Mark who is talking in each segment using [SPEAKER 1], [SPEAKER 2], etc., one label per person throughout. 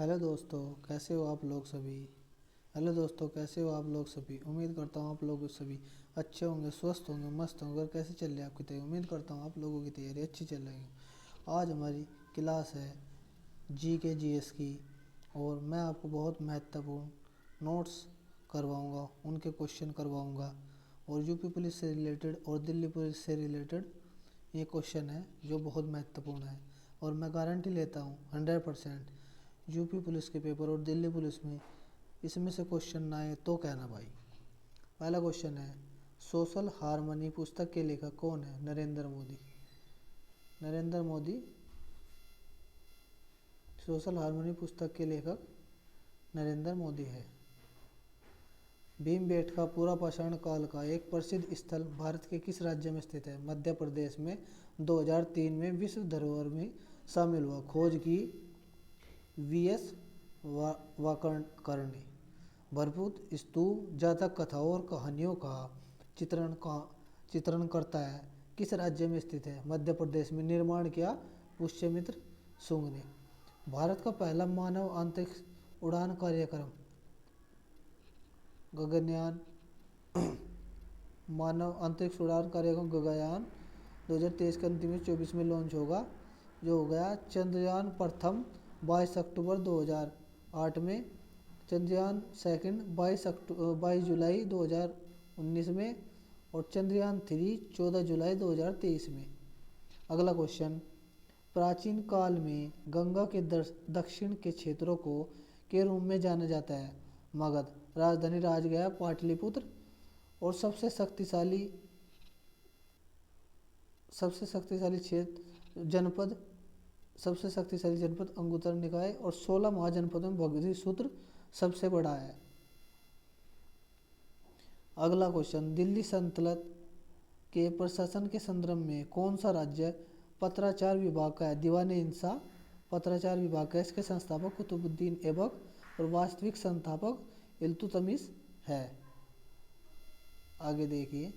[SPEAKER 1] Hello दोस्तों, कैसे हो आप लोग सभी। हेलो दोस्तों, कैसे हो आप लोग सभी। उम्मीद करता हूँ आप लोग सभी अच्छे होंगे, स्वस्थ होंगे, मस्त होंगे। और कैसे चल रही है आपकी तैयारी। उम्मीद करता हूँ आप लोगों की तैयारी अच्छी चल रही है। आज हमारी क्लास है जी के जी एस की, और मैं आपको बहुत महत्वपूर्ण नोट्स करवाऊँगा, उनके क्वेश्चन करवाऊँगा। और यूपी पुलिस से रिलेटेड और दिल्ली पुलिस से रिलेटेड ये क्वेश्चन है जो बहुत महत्वपूर्ण है। और मैं गारंटी लेता हूँ 100% यूपी पुलिस के पेपर और दिल्ली पुलिस में इसमें से क्वेश्चन ना आए तो कहना भाई। पहला क्वेश्चन है, सोशल हार्मनी पुस्तक के लेखक कौन है। नरेंद्र मोदी। नरेंद्र मोदी सोशल हार्मनी पुस्तक के लेखक नरेंद्र मोदी है। भीमबेटका पूरा पाषाण काल का एक प्रसिद्ध स्थल भारत के किस राज्य में स्थित है। मध्य प्रदेश में 2003 में विश्व धरोहर में शामिल हुआ। खोज की वीएस वाकरणी। भरपूर स्तूप जातक कथाओं और कहानियों का चित्रण करता है। किस राज्य में स्थित है। मध्य प्रदेश में। निर्माण किया पुष्यमित्र सुंग ने। भारत का पहला मानव अंतरिक्ष उड़ान कार्यक्रम गगनयान मानव अंतरिक्ष उड़ान कार्यक्रम गगनयान 2023 के अंतिम 24 में लॉन्च होगा, जो हो गया। चंद्रयान प्रथम 22 अक्टूबर 2008 में। चंद्रयान सेकंड 22 जुलाई 2019 में। और चंद्रयान 3 14 जुलाई 2023 में। अगला क्वेश्चन, प्राचीन काल में गंगा के दक्षिण के क्षेत्रों को के रूप में जाना जाता है। मगध। राजधानी राजगया पाटलिपुत्र। और सबसे शक्तिशाली क्षेत्र जनपद सबसे शक्तिशाली जनपद अंगुत्तर निकाय। और 16 महाजनपदों में भगवती सबसे बड़ा है। अगला क्वेश्चन, दिल्ली सल्तनत के प्रशासन के संदर्भ में कौन सा राज्य पत्राचार विभाग का है। दीवाने इंसा पत्राचार विभाग का। इसके संस्थापक कुतुबुद्दीन ऐबक और वास्तविक संस्थापक इल्तुतमिश है। आगे देखिए,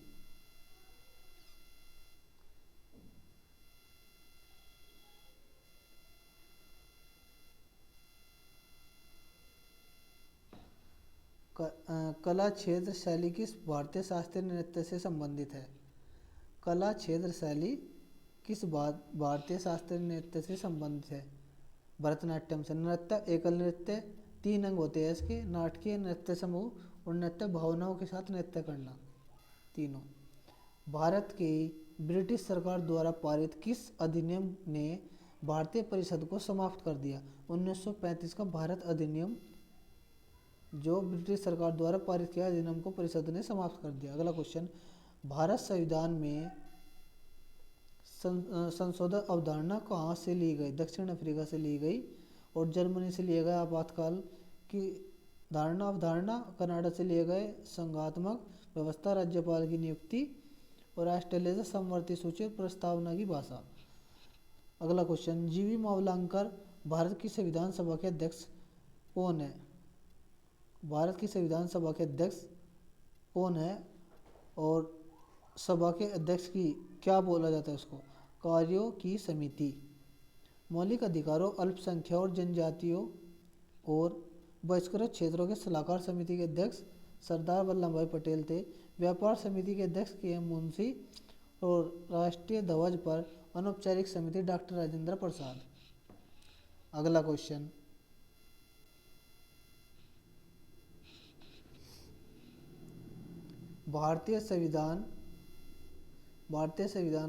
[SPEAKER 1] कला क्षेत्र शैली किस भारतीय शास्त्रीय नृत्य से संबंधित है। कला क्षेत्र शैली किस भारतीय शास्त्रीय नृत्य से संबंधित है। भरतनाट्यम से। नृत्य एकल नृत्य 3 अंग होते हैं इसके। नाटकीय, नृत्य समूह और नृत्य भावनाओं के साथ नृत्य करना, तीनों। भारत की ब्रिटिश सरकार द्वारा पारित किस अधिनियम ने भारतीय परिषद को समाप्त कर दिया। 1935 का भारत अधिनियम, जो ब्रिटिश सरकार द्वारा पारित किया अधिनियम को परिषद ने समाप्त कर दिया। अगला क्वेश्चन, भारत संविधान में संशोधन अवधारणा कहाँ से ली गई। दक्षिण अफ्रीका से ली गई और जर्मनी से लिए गए। आपातकाल की धारणा अवधारणा कनाडा से लिए गए। संघात्मक व्यवस्था राज्यपाल की नियुक्ति और ऑस्ट्रेलिया से समवर्ती सूची प्रस्तावना की भाषा। अगला क्वेश्चन, जीवी मावलंकर भारत की संविधान सभा के अध्यक्ष कौन है। भारत की संविधान सभा के अध्यक्ष कौन है और सभा के अध्यक्ष की क्या बोला जाता है उसको। कार्यों की समिति। मौलिक अधिकारों, अल्पसंख्यकों और जनजातियों और बहिष्कृत क्षेत्रों के सलाहकार समिति के अध्यक्ष सरदार वल्लभ भाई पटेल थे। व्यापार समिति के अध्यक्ष के एम मुंशी। और राष्ट्रीय ध्वज पर अनौपचारिक समिति डॉक्टर राजेंद्र प्रसाद। अगला क्वेश्चन, भारतीय संविधान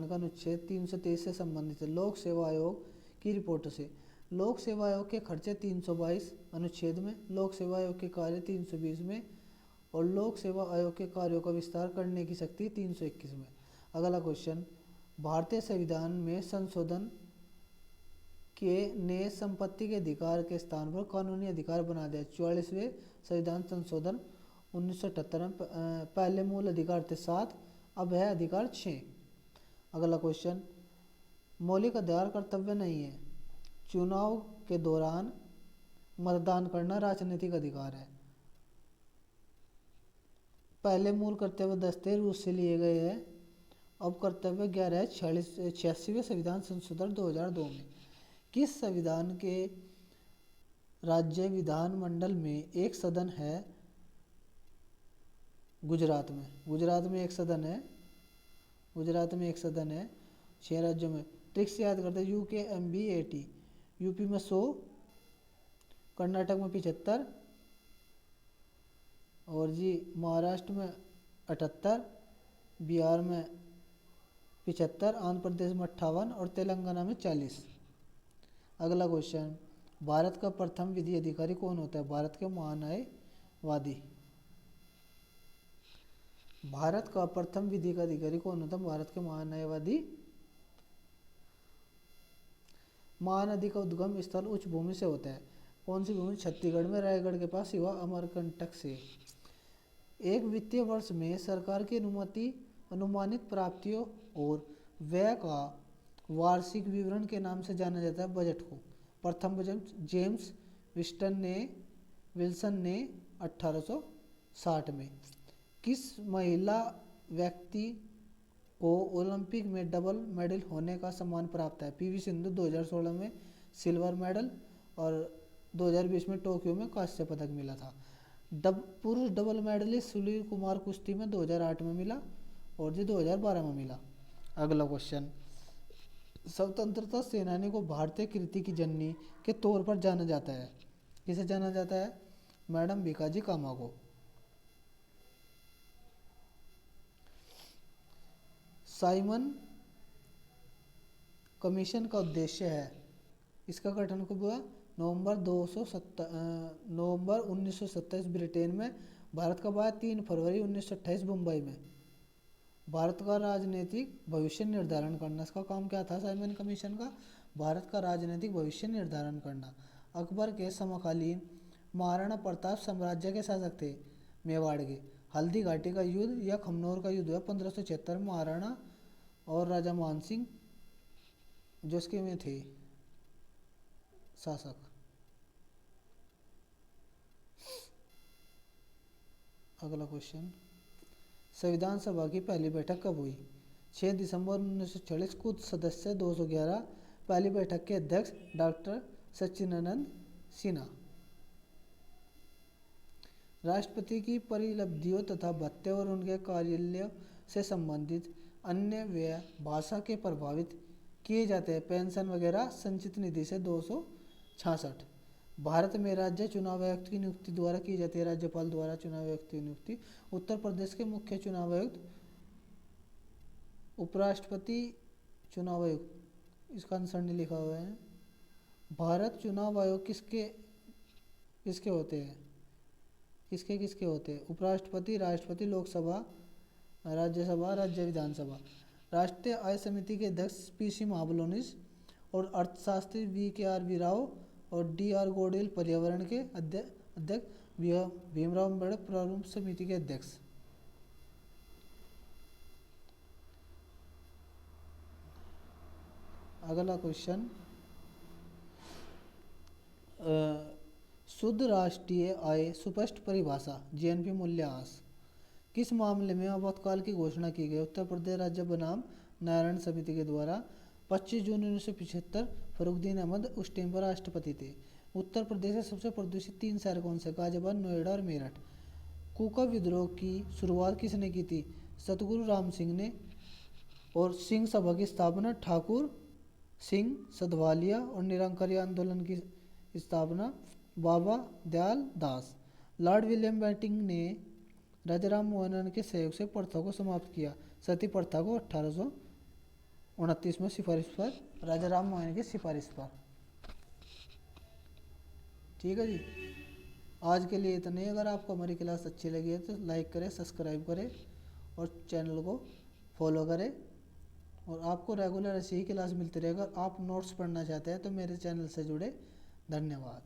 [SPEAKER 1] का अनुच्छेद 323 से संबंधित है। लोक सेवा आयोग की रिपोर्ट से। लोक सेवा आयोग के खर्चे 322 अनुच्छेद में। लोक सेवा आयोग के कार्य 320 में। और लोक सेवा आयोग के कार्यों का विस्तार करने की शक्ति 321 में। अगला क्वेश्चन, भारतीय संविधान में संशोधन के ने संपत्ति के अधिकार के स्थान पर कानूनी अधिकार बना दिया। 44वें संविधान संशोधन 1978 में पहले मूल अधिकार थे 7, अब है अधिकार 6। अगला क्वेश्चन, मौलिक अधिकार कर्तव्य नहीं है। चुनाव के दौरान मतदान करना राजनीतिक अधिकार है। पहले मूल कर्तव्य 10 थे, रूस से लिए गए हैं। अब कर्तव्य 11 है 86वें संविधान संशोधन 2002 में। किस संविधान के राज्य विधानमंडल में एक सदन है गुजरात में? गुजरात में एक सदन है, गुजरात में एक सदन है। 6 राज्यों में ट्रिक्स याद करते हैं। UKMB80, यूपी में 100, कर्नाटक में 75 और जी महाराष्ट्र में 78, बिहार में 75, आंध्र प्रदेश में 58 और तेलंगाना में 40। अगला क्वेश्चन, भारत का प्रथम विधि अधिकारी कौन होता है? भारत के महान्यायवादी। भारत का प्रथम विधि का अधिकारी कौन होता है? भारत के महान्यायवादी। महानदी का उद्गम स्थल उच्च भूमि से होता है। कौन सी भूमि? छत्तीसगढ़ में, रायगढ़ के पास युवा अमरकंटक से। एक वित्तीय वर्ष में सरकार की अनुमानित प्राप्तियों और व्यय का वार्षिक विवरण के नाम से जाना जाता है बजट को। प्रथम बजट जेम्स विल्सन ने 1860 में। किस महिला व्यक्ति को ओलंपिक में डबल मेडल होने का सम्मान प्राप्त है? PV सिंधु 2016 में सिल्वर मेडल और 2020 में टोक्यो में कांस्य पदक मिला था। पुरुष डबल मेडलिस्ट सुनील कुमार कुश्ती में 2008 में मिला और जी 2012 में मिला। अगला क्वेश्चन, स्वतंत्रता सेनानी को भारतीय कीर्ति की जननी के तौर पर जाना जाता है। किसे जाना जाता है? मैडम भिकाजी कामा को। साइमन कमीशन का उद्देश्य है, इसका गठन कब हुआ? नवंबर 1927 ब्रिटेन में। भारत का बाद 3 फरवरी 1928 मुंबई में। भारत का राजनीतिक भविष्य निर्धारण करना, इसका काम क्या था साइमन कमीशन का? भारत का राजनीतिक भविष्य निर्धारण करना। अकबर के समकालीन महाराणा प्रताप साम्राज्य के शासक थे मेवाड़ के। हल्दी घाटी का युद्ध या खमनोर का युद्ध हुआ 1576 में। महाराणा और राजा मान सिंह जो इसके में थे शासक। अगला क्वेश्चन, संविधान सभा की पहली बैठक कब हुई? 6 दिसंबर 1946। कुछ सदस्य 211। पहली बैठक के अध्यक्ष डॉक्टर सच्चिदानंद सिन्हा। राष्ट्रपति की परिलब्धियों तथा भत्ते और उनके कार्यालय से संबंधित अन्य व्यय भाषा के प्रभावित किए जाते हैं। पेंशन वगैरह संचित निधि से 266। भारत में राज्य चुनाव आयुक्त की नियुक्ति द्वारा की जाती है, राज्यपाल द्वारा चुनाव आयुक्त की नियुक्ति। उत्तर प्रदेश के मुख्य चुनाव आयुक्त उपराष्ट्रपति चुनाव आयुक्त, इसका आंसर नहीं लिखा हुआ है। भारत चुनाव आयोग किसके होते हैं? किसके होते हैं? उपराष्ट्रपति, राष्ट्रपति, लोकसभा, राज्यसभा, राज्य विधानसभा। राष्ट्रीय आय समिति के अध्यक्ष PC महाबलोनिस और अर्थशास्त्री VKRV राव और DR गोडेल पर्यावरण के अध्यक्ष भीमराव अम्बेडकर प्रारूप समिति के अध्यक्ष। अगला क्वेश्चन, शुद्ध राष्ट्रीय आय सुस्पष्ट परिभाषा GNP मूल्यह्रास। किस मामले में आपातकाल की घोषणा की गई? उत्तर प्रदेश राज्य बनाम नारायण समिति के द्वारा। 25 जून 1975 फरुखदीन अहमद उस टाइम पर राष्ट्रपति थे। उत्तर प्रदेश के सबसे प्रदूषित 3 शहर कौन से? गाजियाबाद, नोएडा और मेरठ। कूका विद्रोह की शुरुआत किसने की थी? सतगुरु राम सिंह ने। और सिंह सभा की स्थापना ठाकुर सिंह सधवालिया और निरंकारी आंदोलन की स्थापना बाबा दयाल दास। लॉर्ड विलियम बेंटिंक ने राजा राम मोहन राय के सहयोग से प्रथा को समाप्त किया। सती प्रथा को 1829 में सिफारिश पर, राजा राम मोहन की सिफारिश पर। ठीक है जी, आज के लिए इतना ही। अगर आपको हमारी क्लास अच्छी लगी है तो लाइक करें, सब्सक्राइब करें और चैनल को फॉलो करें। और आपको रेगुलर ऐसी ही क्लास मिलती रहेगा। आप नोट्स पढ़ना चाहते हैं तो मेरे चैनल से जुड़े। धन्यवाद।